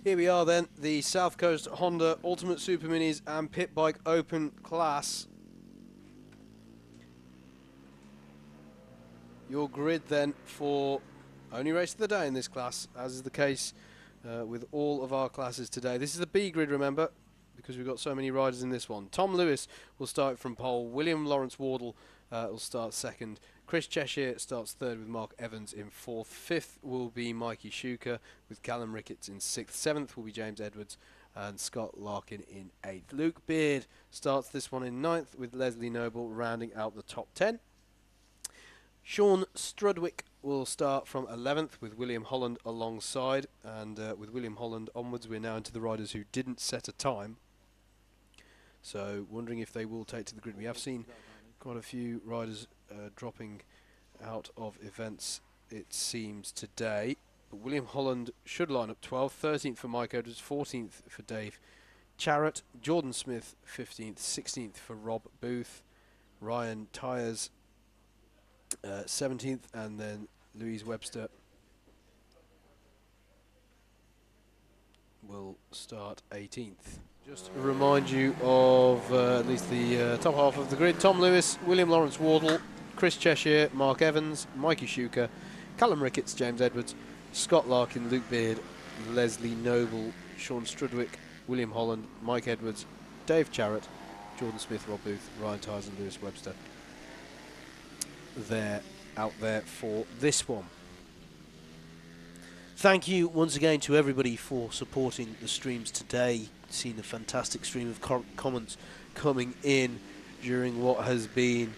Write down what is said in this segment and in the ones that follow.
Here we are then, the South Coast Honda Ultimate Super Minis and Pit Bike Open class. Your grid then for only race of the day in this class, as is the case with all of our classes today. This is the B grid, remember, because we've got so many riders in this one. Tom Lewis will start from pole. William Lawrence Wardle will start second. Chris Cheshire starts third with Mark Evans in fourth. Fifth will be Mikey Shuker with Callum Ricketts in sixth. Seventh will be James Edwards and Scott Larkin in eighth. Luke Beard starts this one in ninth with Leslie Noble rounding out the top 10. Sean Strudwick will start from 11th with William Holland alongside, and with William Holland onwards we're now into the riders who didn't set a time, so wondering if they will take to the grid. We have seen quite a few riders dropping out of events, it seems, today, but William Holland should line up 12th, 13th for Mike Edwards, 14th for Dave Charrett, Jordan Smith 15th, 16th for Rob Booth, Ryan Tyers 17th, and then Louise Webster will start 18th. Just to remind you of at least the top half of the grid. Tom Lewis, William Lawrence Wardle, Chris Cheshire, Mark Evans, Mikey Shuker, Callum Ricketts, James Edwards, Scott Larkin, Luke Beard, Leslie Noble, Sean Strudwick, William Holland, Mike Edwards, Dave Charrett, Jordan Smith, Rob Booth, Ryan Tyers and Lewis Webster. They're out there for this one. Thank you once again to everybody for supporting the streams today. Seen a fantastic stream of comments coming in during what has been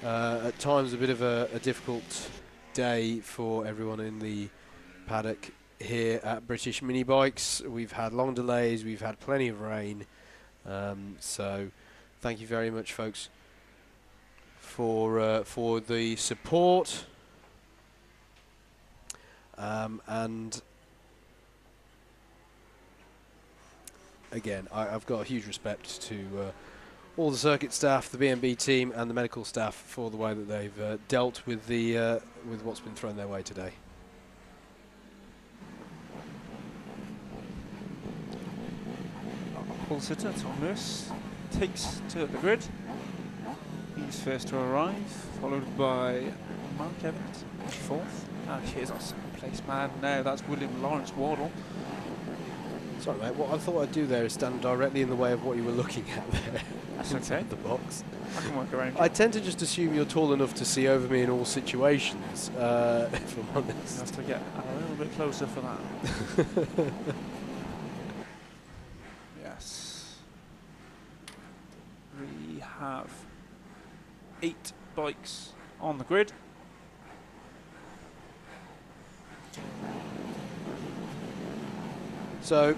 at times a bit of a difficult day for everyone in the paddock here at British Mini Bikes. We've had long delays, we've had plenty of rain, so thank you very much, folks, for the support, and again, I've got a huge respect to all the circuit staff, the BMB team, and the medical staff for the way that they've dealt with the with what's been thrown their way today. Pole sitter Tom Lewis takes to the grid. He's first to arrive, followed by Mark Evans, fourth. And here's our second place man. No, that's William Lawrence Wardle. Sorry, mate. What I thought I'd do there is stand directly in the way of what you were looking at there. That's okay. The box. I can work around you. I tend to just assume you're tall enough to see over me in all situations, if I'm honest. Have to get a little bit closer for that. Yes. We have 8 bikes on the grid. So,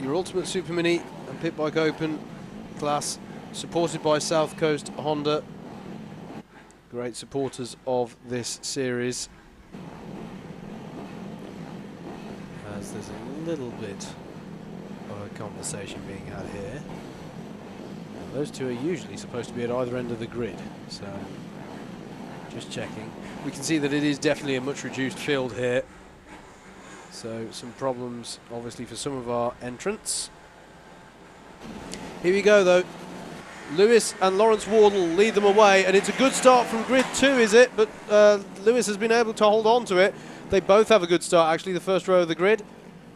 your Ultimate Super Mini and Pit Bike Open class, supported by South Coast Honda. Great supporters of this series. As there's a little bit of a conversation being had here. Now, those two are usually supposed to be at either end of the grid, so just checking. We can see that it is definitely a much reduced field here. So some problems, obviously, for some of our entrants. Here we go, though. Lewis and Lawrence Wardle lead them away, and it's a good start from grid 2, is it? But Lewis has been able to hold on to it. They both have a good start, actually, the first row of the grid,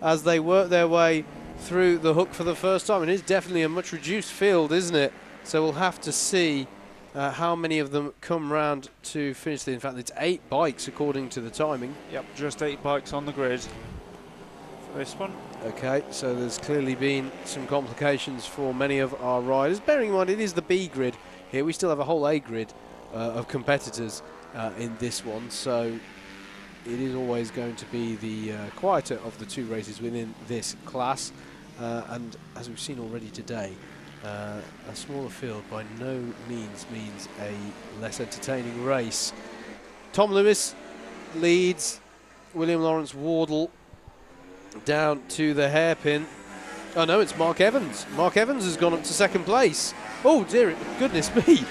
as they work their way through the hook for the first time. It is definitely a much reduced field, isn't it? So we'll have to see how many of them come round to finish. In fact, it's 8 bikes according to the timing. Yep, just 8 bikes on the grid for this one. Okay, so there's clearly been some complications for many of our riders. Bearing in mind, it is the B grid here. We still have a whole A grid of competitors in this one, so it is always going to be the quieter of the 2 races within this class. And as we've seen already today, a smaller field by no means means a less entertaining race. Tom Lewis leads William Lawrence Wardle down to the hairpin. Oh no, it's Mark Evans. Mark Evans has gone up to second place. Oh dear goodness me.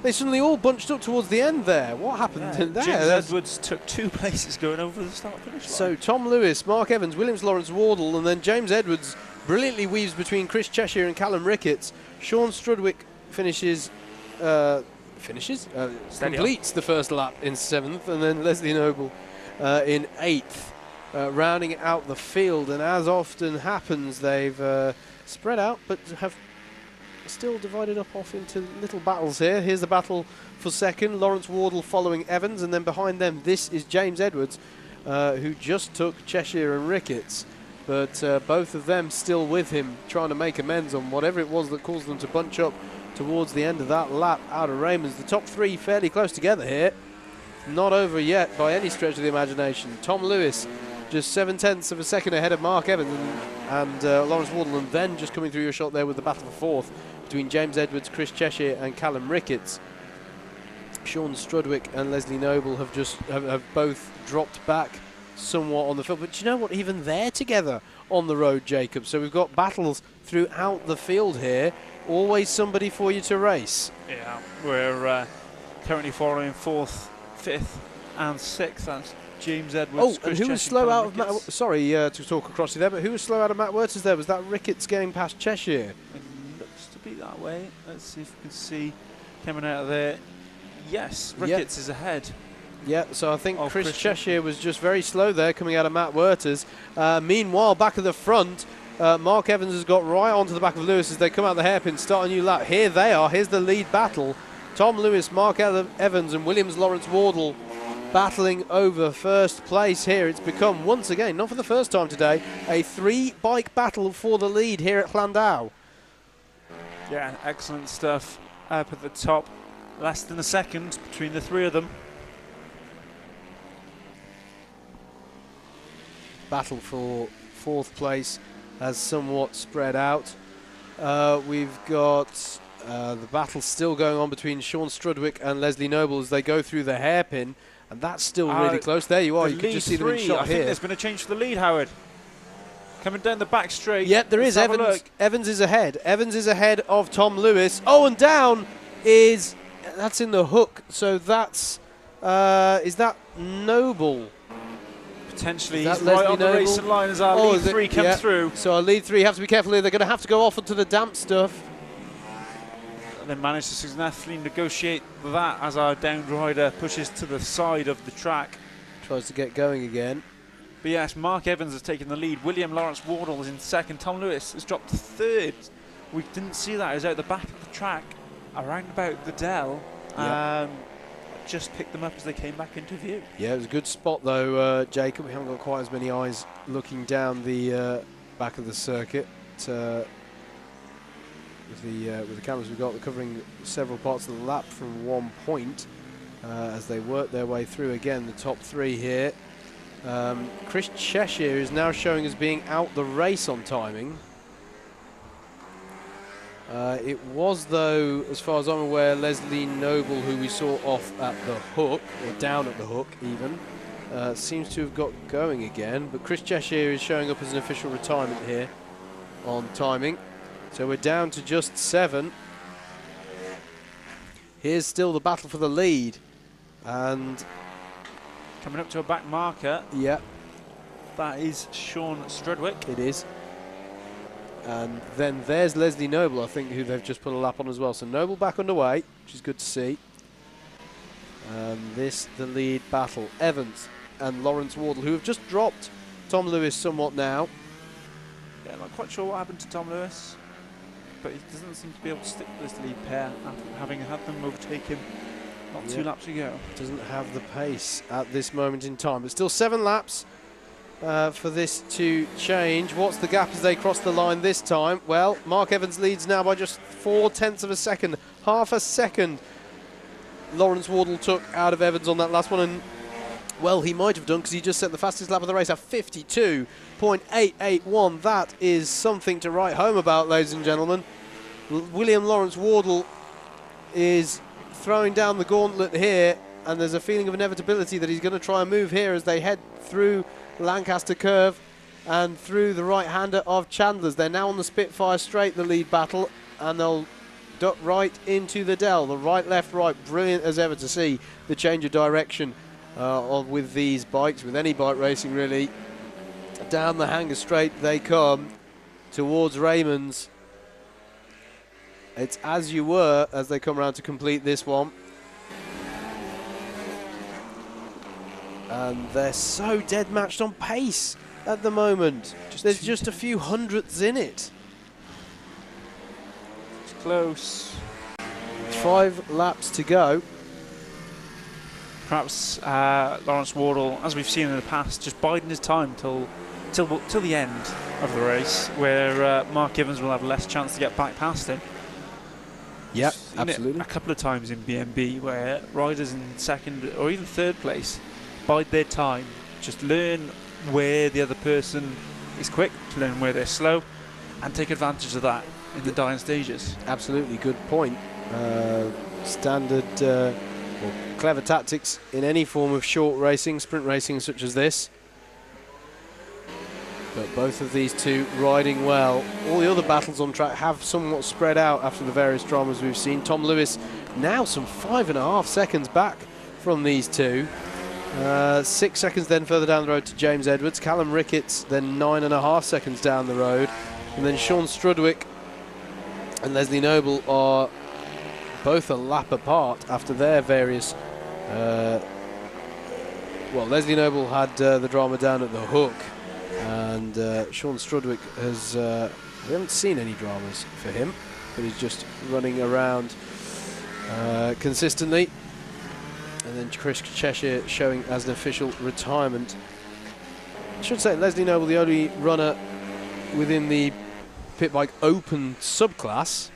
They suddenly all bunched up towards the end there. What happened in there? James Edwards took 2 places going over the start-finish line. So Tom Lewis, Mark Evans, Williams Lawrence Wardle, and then James Edwards brilliantly weaves between Chris Cheshire and Callum Ricketts. Shaun Strudwick completes the first lap in 7th, and then Leslie Noble in 8th, rounding out the field. And as often happens, they've spread out, but have still divided up off into little battles here. Here's the battle for second. Lawrence Wardle following Evans, and then behind them, this is James Edwards, who just took Cheshire and Ricketts. But both of them still with him, trying to make amends on whatever it was that caused them to bunch up towards the end of that lap out of Raymond's. The top 3 fairly close together here. Not over yet by any stretch of the imagination. Tom Lewis just 0.7 of a second ahead of Mark Evans and Lawrence Wardle, and then just coming through your shot there with the battle for 4th between James Edwards, Chris Cheshire and Callum Ricketts. Shaun Strudwick and Leslie Noble have both dropped back somewhat on the field, but do you know what, even they're together on the road, Jacob. So we've got battles throughout the field here, always somebody for you to race. Yeah, we're currently following 4th, 5th and 6th. That's James Edwards. Oh, and who was slow out of Matt? Sorry to talk across you there, but who was slow out of Matt Werters there? Was that Ricketts getting past Cheshire? It looks to be that way. Let's see if we can see coming out of there. Yes, Ricketts is ahead. Yeah, so I think Chris Cheshire was just very slow there coming out of Matt Werters. Meanwhile, back at the front, Mark Evans has got right onto the back of Lewis as they come out the hairpin, start a new lap. Here they are. Here's the lead battle. Tom Lewis, Mark Evans and Williams Lawrence Wardle battling over first place here. It's become, once again, not for the first time today, a 3-bike battle for the lead here at Llandow. Yeah, excellent stuff up at the top. Less than a second between the 3 of them. Battle for 4th place has somewhat spread out. We've got the battle still going on between Shaun Strudwick and Leslie Noble as they go through the hairpin, and that's still really close. There you are. You can just see them in shot I here. think there's been a change for the lead, Howard. Coming down the back straight. Yep, there is. Evans is ahead. Evans is ahead of Tom Lewis. Oh, and down is, that's in the hook. So that's, is that Noble? Potentially, he's right on the racing line as our lead 3 comes through. So our lead 3 have to be careful here. They're going to have to go off onto the damp stuff. And then manage to successfully negotiate that as our downed rider pushes to the side of the track. Tries to get going again. But yes, Mark Evans has taken the lead. William Lawrence Wardle is in 2nd. Tom Lewis has dropped to 3rd. We didn't see that. He was out the back of the track, around about the dell. Yep. Just picked them up as they came back into view. Yeah, it was a good spot though, Jacob. We haven't got quite as many eyes looking down the back of the circuit with the cameras we've got. They're covering several parts of the lap from one point as they work their way through again the top 3 here. Chris Cheshire is now showing as being out the race on timing. It was, though, as far as I'm aware, Leslie Noble, who we saw off at the hook, or down at the hook even, seems to have got going again. But Chris Cheshire is showing up as an official retirement here on timing. So we're down to just 7. Here's still the battle for the lead. And coming up to a back marker. Yeah. That is Shaun Strudwick. It is. And then there's Leslie Noble, I think, who they've just put a lap on as well. So Noble back underway, which is good to see. This, the lead battle. Evans and Lawrence Wardle, who have just dropped Tom Lewis somewhat now. Yeah, not quite sure what happened to Tom Lewis, but he doesn't seem to be able to stick with this lead pair after having had them overtake him not 2 laps ago. Doesn't have the pace at this moment in time, but still 7 laps. For this to change. What's the gap as they cross the line this time? Well, Mark Evans leads now by just 0.4 of a second. Half a second Lawrence Wardle took out of Evans on that last one, and well, he might have done because he just set the fastest lap of the race at 52.881. That is something to write home about, ladies and gentlemen. William Lawrence Wardle is throwing down the gauntlet here, and there's a feeling of inevitability that he's going to try and move here as they head through Lancaster Curve and through the right-hander of Chandler's. They're now on the Spitfire straight, the lead battle, and they'll right into the dell. The right, left, right. Brilliant as ever to see the change of direction with these bikes, with any bike racing really. Down the hanger straight they come towards Raymond's. It's as you were as they come around to complete this one. And they're so dead matched on pace at the moment. There's just a few hundredths in it. It's close. 5 laps to go. Perhaps Lawrence Wardle, as we've seen in the past, just biding his time till the end of the race, where Mark Evans will have less chance to get back past him. Yeah, Seen absolutely. a couple of times in BMB where riders in second or even third place bide their time, just learn where the other person is quick, learn where they're slow, and take advantage of that in the dying stages. Absolutely, good point. Standard or clever tactics in any form of short racing, sprint racing such as this. But both of these two riding well. All the other battles on track have somewhat spread out after the various dramas we've seen. Tom Lewis now some 5.5 seconds back from these two. 6 seconds then further down the road to James Edwards. Callum Ricketts then 9.5 seconds down the road. And then Sean Strudwick and Leslie Noble are both a lap apart after their various... well, Leslie Noble had the drama down at the hook. And Sean Strudwick has... we haven't seen any dramas for him, but he's just running around consistently. And then Chris Cheshire showing as an official retirement. I should say Leslie Noble, the only runner within the pit bike open subclass.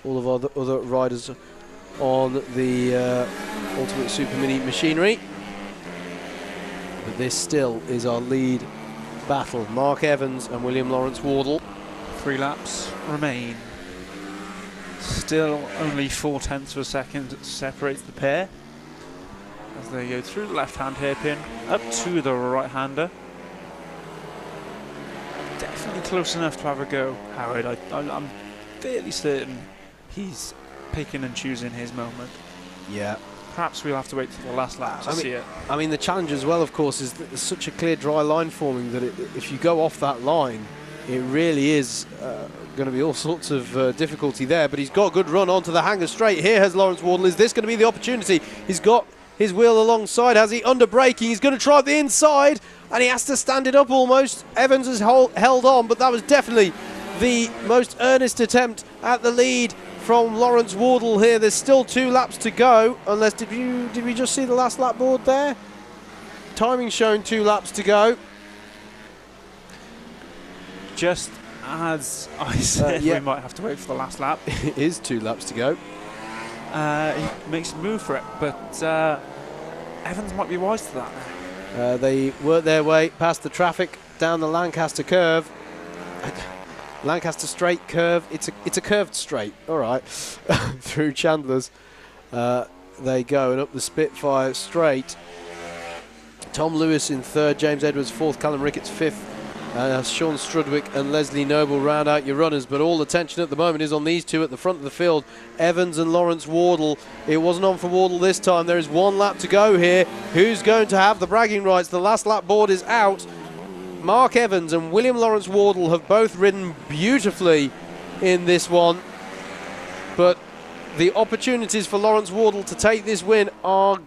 All of our other riders on the Ultimate Super Mini machinery. But this still is our lead battle. Mark Evans and William Lawrence Wardle. 3 laps remain. Still only 0.4 of a second separates the pair as they go through the left-hand hairpin up to the right-hander. Definitely close enough to have a go, Howard. I'm fairly certain he's picking and choosing his moment. Yeah. Perhaps we'll have to wait till the last lap to see it. I mean, the challenge as well, of course, is that there's such a clear dry line forming that if you go off that line, it really is going to be all sorts of difficulty there. But he's got a good run onto the hanger straight. Here has Lawrence Wardle. Is this going to be the opportunity? He's got his wheel alongside. Has he under braking? He's going to try the inside, and he has to stand it up almost. Evans has held on, but that was definitely the most earnest attempt at the lead from Lawrence Wardle here. There's still 2 laps to go, unless did we just see the last lap board there? Timing showing 2 laps to go. Just as I said, yeah. we might have to wait for the last lap. It is 2 laps to go. He makes a move for it, but Evans might be wise to that now. They work their way past the traffic down the Lancaster curve. Lancaster straight curve. It's a curved straight. All right, through Chandler's they go, and up the Spitfire straight. Tom Lewis in 3rd, James Edwards 4th, Callum Ricketts 5th. Sean Strudwick and Leslie Noble round out your runners, but all attention at the moment is on these two at the front of the field, Evans and Lawrence Wardle. It wasn't on for Wardle this time. There is 1 lap to go here. Who's going to have the bragging rights? The last lap board is out. Mark Evans and William Lawrence Wardle have both ridden beautifully in this one, but the opportunities for Lawrence Wardle to take this win are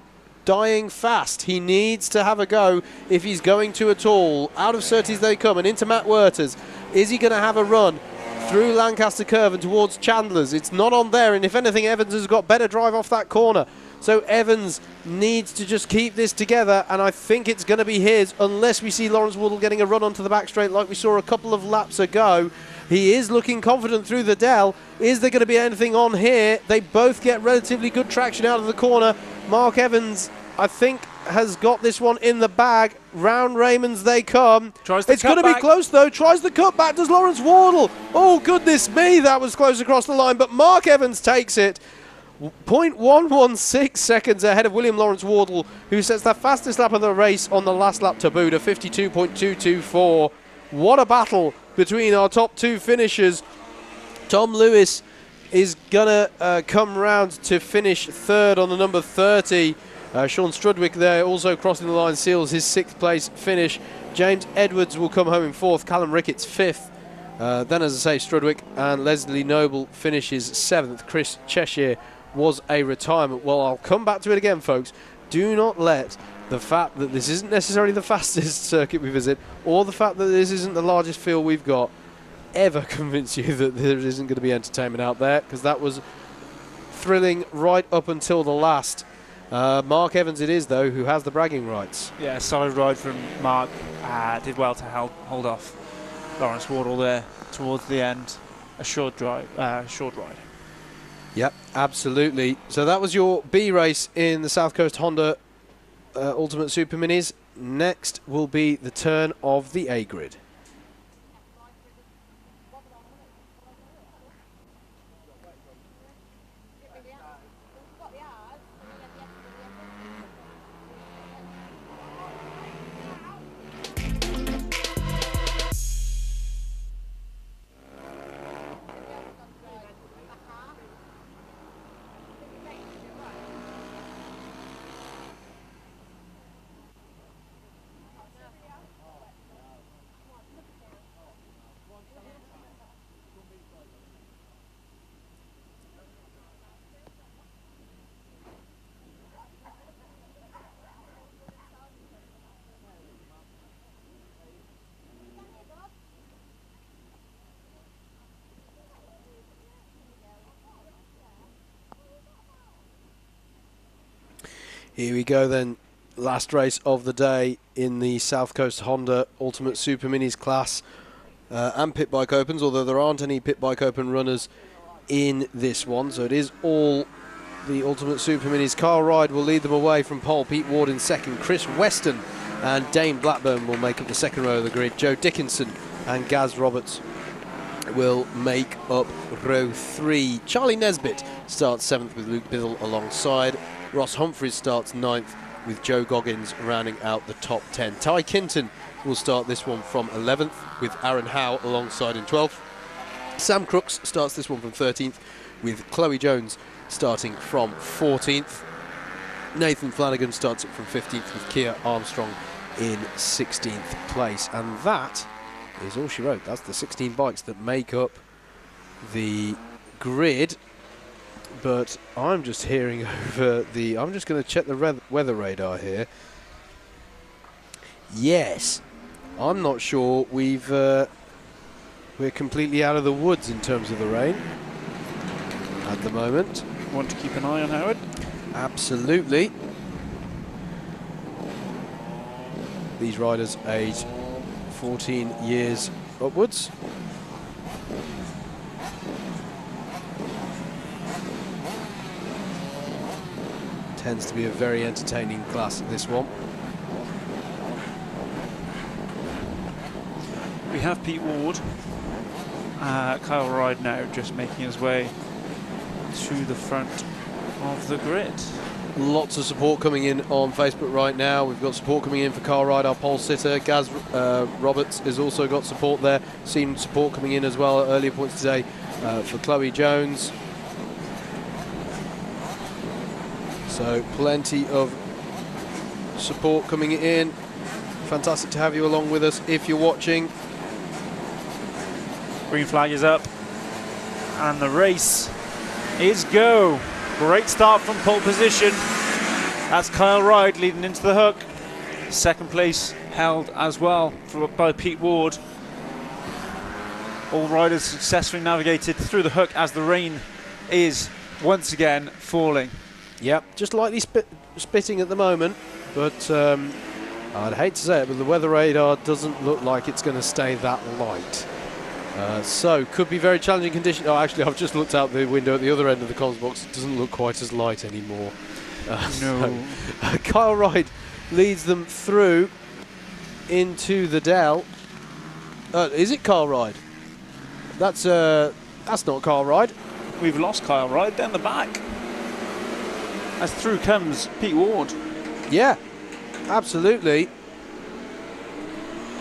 dying fast. He needs to have a go if he's going to at all. Out of Surtees they come and into Matt Werters. Is he going to have a run through Lancaster Curve and towards Chandler's? It's not on there, and if anything, Evans has got better drive off that corner. So Evans needs to just keep this together, and I think it's going to be his, unless we see Lawrence Wardle getting a run onto the back straight like we saw a couple of laps ago. He is looking confident through the dell. Is there going to be anything on here? They both get relatively good traction out of the corner. Mark Evans, I think, has got this one in the bag. Round Raymond's they come. It's going to be close, though. Tries the cutback. Does Lawrence Wardle? Oh, goodness me, that was close across the line. But Mark Evans takes it. 0.116 seconds ahead of William Lawrence Wardle, who sets the fastest lap of the race on the last lap to Buda, 52.224. What a battle between our top 2 finishers. Tom Lewis is going to come round to finish third on the number 30. Sean Strudwick there also crossing the line, seals his 6th place finish. James Edwards will come home in 4th, Callum Ricketts 5th. Then, as I say, Strudwick and Leslie Noble finishes 7th. Chris Cheshire was a retirement. Well, I'll come back to it again, folks. Do not let the fact that this isn't necessarily the fastest circuit we visit, or the fact that this isn't the largest field we've got, ever convince you that there isn't going to be entertainment out there, because that was thrilling right up until the last. Mark Evans it is, though, who has the bragging rights. Yeah, solid ride from Mark. Did well to hold off Lawrence Wardle there towards the end. A short ride. Yep, absolutely. So that was your B race in the South Coast Honda Ultimate Super Minis. Next will be the turn of the A grid. Here we go then, last race of the day in the South Coast Honda Ultimate Super Minis class and Pit Bike Opens, although there aren't any Pit Bike Open runners in this one, so it is all the Ultimate Super Minis. Carl Ride will lead them away from pole, Pete Ward in 2nd, Chris Weston and Dane Blackburn will make up the 2nd row of the grid, Joe Dickinson and Gaz Roberts will make up row 3. Charlie Nesbitt starts 7th with Luke Biddle alongside. Ross Humphries starts 9th with Joe Goggins rounding out the top 10. Ty Kinton will start this one from 11th with Aaron Howe alongside in 12th. Sam Crooks starts this one from 13th with Chloe Jones starting from 14th. Nathan Flanagan starts it from 15th with Kia Armstrong in 16th place. And that is all she wrote. That's the 16 bikes that make up the grid. But I'm just hearing over the... I'm just going to check the weather radar here. Yes. I'm not sure we're completely out of the woods in terms of the rain at the moment. Want to keep an eye on Howard? Absolutely. These riders aged 14 years upwards. Tends to be a very entertaining class, this one. We have Pete Ward. Kyle Ride now just making his way to the front of the grid. Lots of support coming in on Facebook right now. We've got support coming in for Kyle Ride, our pole sitter. Gaz Roberts has also got support there. Seen support coming in as well at earlier points today for Chloe Jones. So plenty of support coming in. Fantastic to have you along with us if you're watching. Green flag is up and the race is go. Great start from pole position. That's Kyle Ride leading into the hook. 2nd place held as well by Pete Ward. All riders successfully navigated through the hook as the rain is once again falling. Yep, just lightly spitting at the moment, but I'd hate to say it, but the weather radar doesn't look like it's going to stay that light. So, could be very challenging conditions. Oh, actually, I've just looked out the window at the other end of the comms box. It doesn't look quite as light anymore. No. So, Kyle Ride leads them through into the Dell. Is it Kyle Ride? That's not Kyle Ride. We've lost Kyle Ride down the back. As through comes Pete Ward. Yeah, absolutely.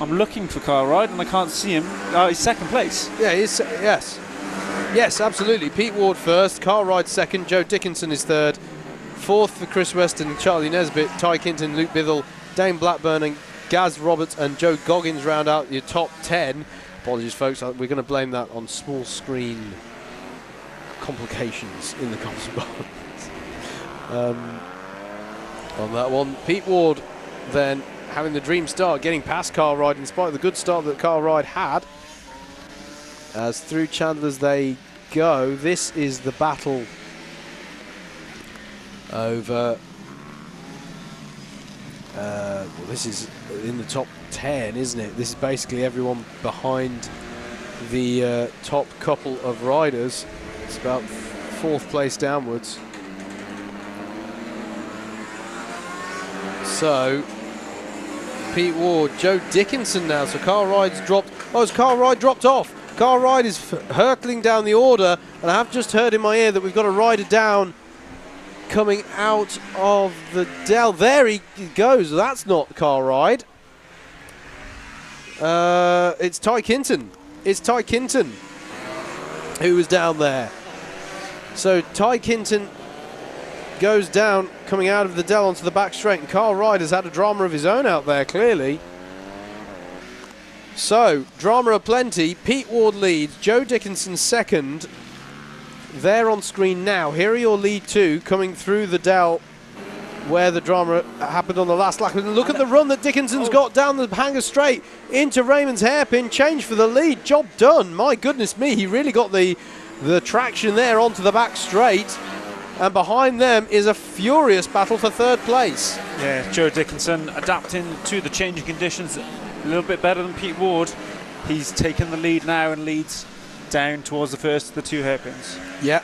I'm looking for Kyle Ride and I can't see him. He's 2nd place. Yeah, yes. Yes, absolutely. Pete Ward first, Carl Ride second, Joe Dickinson is third. Fourth for Chris Weston, Charlie Nesbitt, Ty Kinton, Luke Bithell, Dane Blackburn and Gaz Roberts and Joe Goggins round out your top 10. Apologies, folks. We're going to blame that on small screen complications in the console on that one. Pete Ward then having the dream start, getting past Carl Ride in spite of the good start that Carl Ride had. As through Chandler's they go. This is the battle over... well, this is in the top 10, isn't it? This is basically everyone behind the top couple of riders. It's about 4th place downwards. So, Pete Ward, Joe Dickinson now. So Carl Ride's dropped. Oh, has Carl Ride dropped off? Carl Ride is hurtling down the order, and I have just heard in my ear that we've got a rider down coming out of the Dell. There he goes. That's not Carl Ride. It's Ty Kinton. It's Ty Kinton who was down there. So Ty Kinton goes down, coming out of the Dell onto the back straight, and Carl Ride has had a drama of his own out there, clearly. So, drama aplenty. Pete Ward leads, Joe Dickinson second. They're on screen now. Here are your lead two coming through the Dell where the drama happened on the last lap. And look at the run that Dickinson's got down the hanger straight into Raymond's hairpin. Change for the lead. Job done. My goodness me, he really got the traction there onto the back straight. And behind them is a furious battle for third place. Yeah, Joe Dickinson adapting to the changing conditions a little bit better than Pete Ward. He's taken the lead now and leads down towards the first of the two hairpins. Yeah,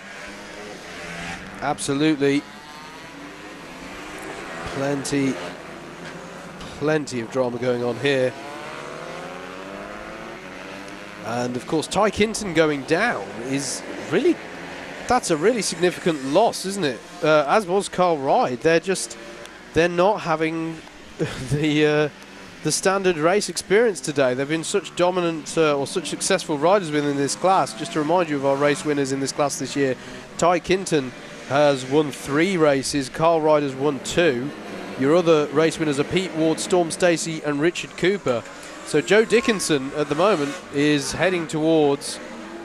absolutely. Plenty of drama going on here. And of course, Ty Kinton going down is really, that's a really significant loss, isn't it? As was Carl Ride. They're not having the standard race experience today. They've been such dominant or such successful riders within this class. Just to remind you of our race winners in this class this year, Ty Kinton has won 3 races, Carl Ride has won 2. Your other race winners are Pete Ward, Storm Stacey and Richard Cooper. So Joe Dickinson at the moment is heading towards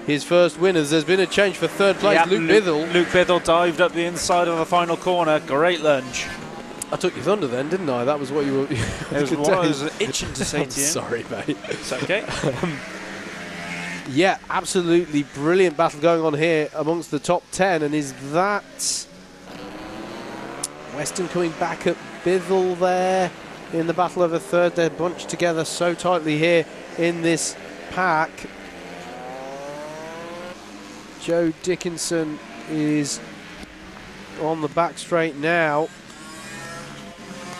his first winners. There's been a change for third place. Yep, Luke Bithell. Luke Bithell dived up the inside of the final corner. Great lunge. I took your thunder then, didn't I? That was what you were... It was what I was itching to say to you. Sorry, mate. It's okay. Yeah, absolutely brilliant battle going on here amongst the top 10. And is that... Weston coming back at Bithell there in the battle over third. They're bunched together so tightly here in this pack. Joe Dickinson is on the back straight now.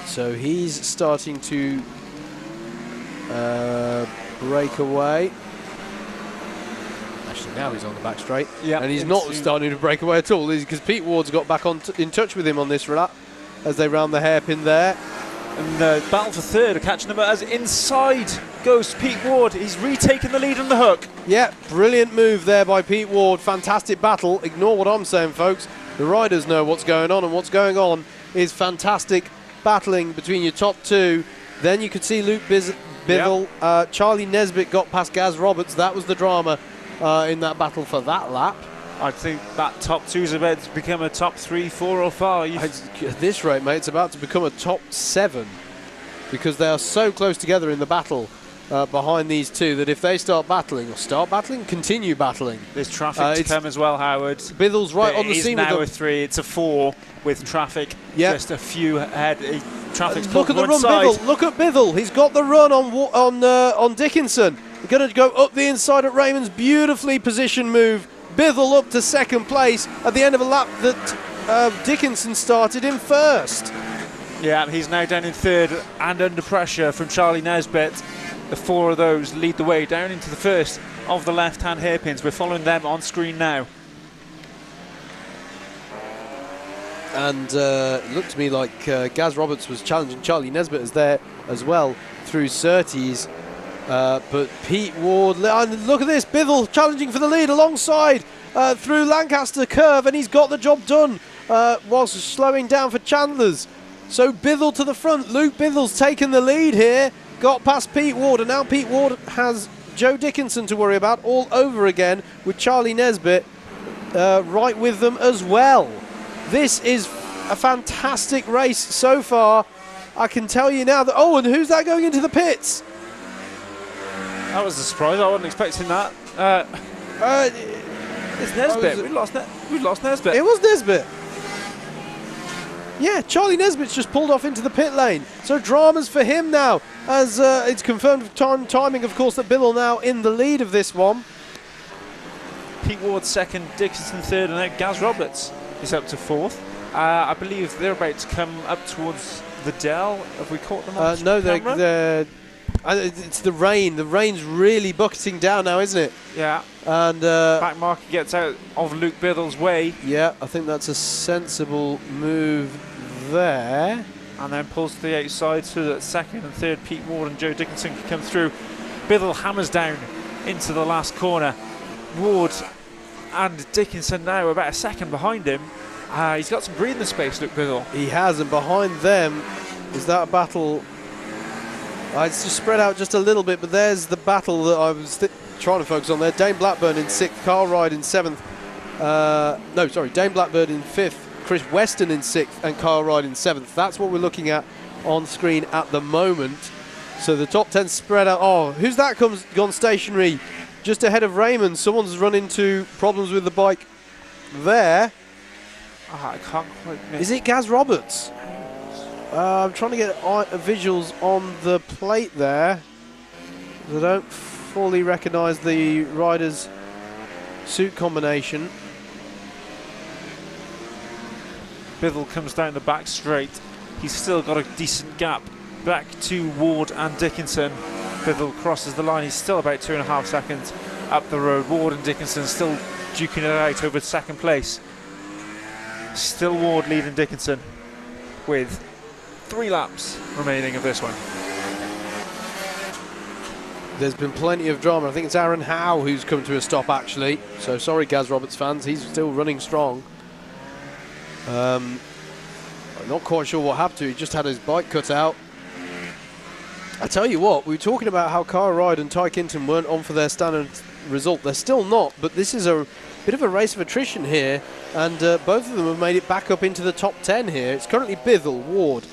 So he's starting to break away. Actually, now he's on the back straight. Yep, and he's not starting to break away at all, because Pete Ward's got back on in touch with him on this lap as they round the hairpin there. And the battle for third are catching them as inside goes Pete Ward. He's retaken the lead on the hook. Yeah, brilliant move there by Pete Ward. Fantastic battle. Ignore what I'm saying, folks. The riders know what's going on, and what's going on is fantastic battling between your top two. Then you could see Luke Bithell. Yep. Charlie Nesbitt got past Gaz Roberts. That was the drama in that battle for that lap. I think that top two is about to become a top 3, 4 or 5. At this rate, mate, it's about to become a top 7, because they are so close together in the battle behind these two that if they continue battling. There's traffic to come as well, Howard. Bithell's right on the scene. It's now a 3, it's a 4 with traffic. Yep. Just a few ahead. Traffic's look at the run, side. Bithell. Look at Bithell. He's got the run on Dickinson. He's going to go up the inside at Raymond's beautifully positioned move. Bithell up to second place at the end of a lap that Dickinson started in first. Yeah, he's now down in third and under pressure from Charlie Nesbitt. The 4 of those lead the way down into the first of the left-hand hairpins. We're following them on screen now. And it looked to me like Gaz Roberts was challenging Charlie Nesbitt as there as well through Surtees. But Pete Ward, and look at this, Bithell challenging for the lead alongside through Lancaster curve, and he's got the job done whilst slowing down for Chandler's. So Bithell to the front. Luke Bithell's taken the lead here. Got past Pete Ward, and now Pete Ward has Joe Dickinson to worry about all over again, with Charlie Nesbitt right with them as well. This is a fantastic race so far. I can tell you now that... Oh, and who's that going into the pits? That was a surprise. I wasn't expecting that. It's Nesbitt. We've lost Nesbitt. It was Nesbitt. Yeah, Charlie Nesbitt's just pulled off into the pit lane. So dramas for him now, as it's confirmed timing, of course, that Bithell now in the lead of this one. Pete Ward second, Dickinson third, and now Gaz Roberts is up to fourth. I believe they're about to come up towards the Dell. Have we caught them on no, camera? it's the rain. The rain's really bucketing down now, isn't it? Yeah. And back marker gets out of Luke Bithell's way. Yeah, I think that's a sensible move there. And then pulls to the outside so that second and third Pete Ward and Joe Dickinson can come through. Bithell hammers down into the last corner. Ward and Dickinson now about a second behind him. He's got some breathing space, Luke Bithell. He has, and behind them is that a battle. It's just spread out just a little bit, but there's the battle that I was trying to focus on there. Dane Blackburn in 6th, Carl Ride in 7th. Dane Blackburn in 5th, Chris Weston in 6th, and Carl Ride in 7th. That's what we're looking at on screen at the moment. So the top 10 spread out. Oh, who's that gone stationary? Just ahead of Raymond. Someone's run into problems with the bike there. I can't quite make. Is it Gaz Roberts? I'm trying to get visuals on the plate there. I don't fully recognise the rider's suit combination. Bithell comes down the back straight. He's still got a decent gap back to Ward and Dickinson. Bithell crosses the line. He's still about 2.5 seconds up the road. Ward and Dickinson still duking it out over second place. Still Ward leading Dickinson with 3 laps remaining of this one. There's been plenty of drama. I think it's Aaron Howe who's come to a stop, actually. So sorry, Gaz Roberts fans. He's still running strong. I'm not quite sure what happened to him. He just had his bike cut out. I tell you what, we were talking about how Kyle Ride and Ty Kinton weren't on for their standard result. They're still not, but this is a bit of a race of attrition here, and both of them have made it back up into the top 10 here. It's currently Bithell, Ward,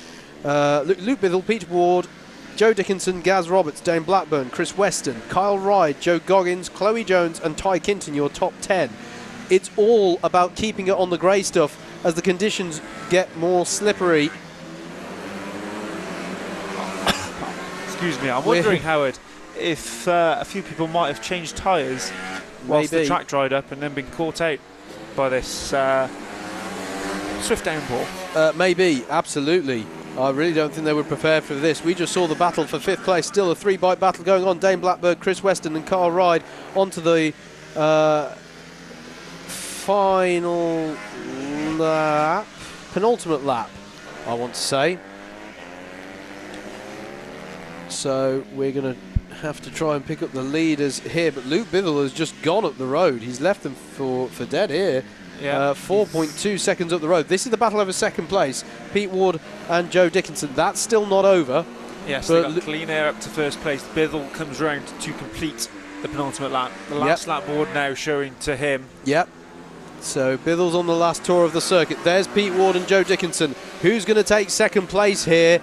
Luke Bithell, Peter Ward, Joe Dickinson, Gaz Roberts, Dane Blackburn, Chris Weston, Kyle Ride, Joe Goggins, Chloe Jones and Ty Kinton, your top 10. It's all about keeping it on the grey stuff as the conditions get more slippery. Excuse me, I'm wondering, Howard, if a few people might have changed tyres whilst the track dried up and then been caught out by this swift downpour. Maybe, absolutely. I really don't think they were prepared for this. We just saw the battle for 5th place. Still a 3-bike battle going on. Dane Blackburn, Chris Weston and Carl Ride onto the final lap, penultimate lap, I want to say. So we're going to have to try and pick up the leaders here. But Luke Bithell has just gone up the road. He's left them for dead here. Yeah, 4.2 seconds up the road. This is the battle over second place. Pete Ward and Joe Dickinson. That's still not over. Yes, they got clean air up to first place. Bithell comes round to complete the penultimate lap. The last lap board now showing to him. Yep. So Bithell's on the last tour of the circuit. There's Pete Ward and Joe Dickinson. Who's going to take second place here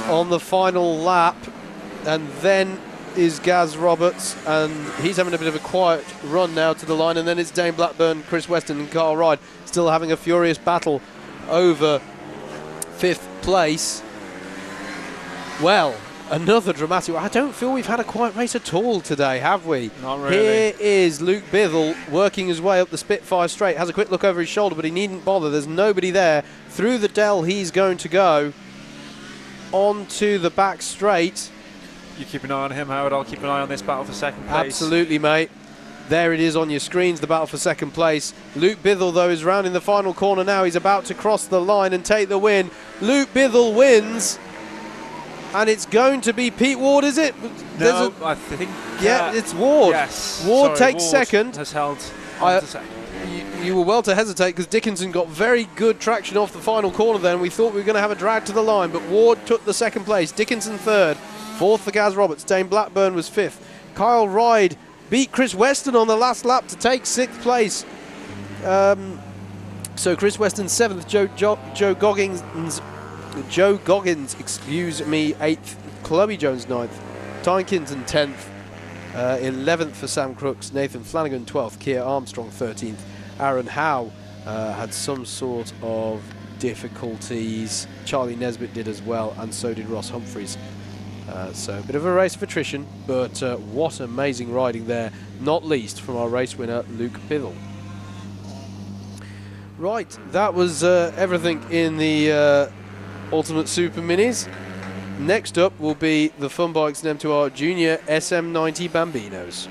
on the final lap? And then is Gaz Roberts, and he's having a bit of a quiet run now to the line. And then it's Dane Blackburn, Chris Weston and Carl Ride still having a furious battle over 5th place. Well, another dramatic. I don't feel we've had a quiet race at all today, have we? Not really. Here is Luke Bithell working his way up the Spitfire straight. Has a quick look over his shoulder, but he needn't bother. There's nobody there. Through the Dell he's going to go onto the back straight. You keep an eye on him, Howard. I'll keep an eye on this battle for second place. Absolutely, mate. There it is on your screens, the battle for second place. Luke Bithell, though, is rounding the final corner now. He's about to cross the line and take the win. Luke Bithell wins. And it's going to be Pete Ward, is it? No, I think... Yeah, it's Ward. Yes. Ward takes Ward second. Has held On to second. You were well to hesitate because Dickinson got very good traction off the final corner then. We thought we were going to have a drag to the line, but Ward took the second place. Dickinson third. Fourth for Gaz Roberts. Dane Blackburn was fifth. Kyle Ride beat Chris Weston on the last lap to take sixth place. So Chris Weston seventh. Joe Goggins, excuse me, eighth. Chloe Jones ninth. Tykinson 10th. 11th for Sam Crooks. Nathan Flanagan 12th. Keir Armstrong 13th. Aaron Howe had some sort of difficulties. Charlie Nesbitt did as well, and so did Ross Humphries. So a bit of a race of attrition, but what amazing riding there, not least from our race winner Luke Bithell. Right, that was everything in the Ultimate Super Minis. Next up will be the fun bikes named to our Junior SM90 Bambinos.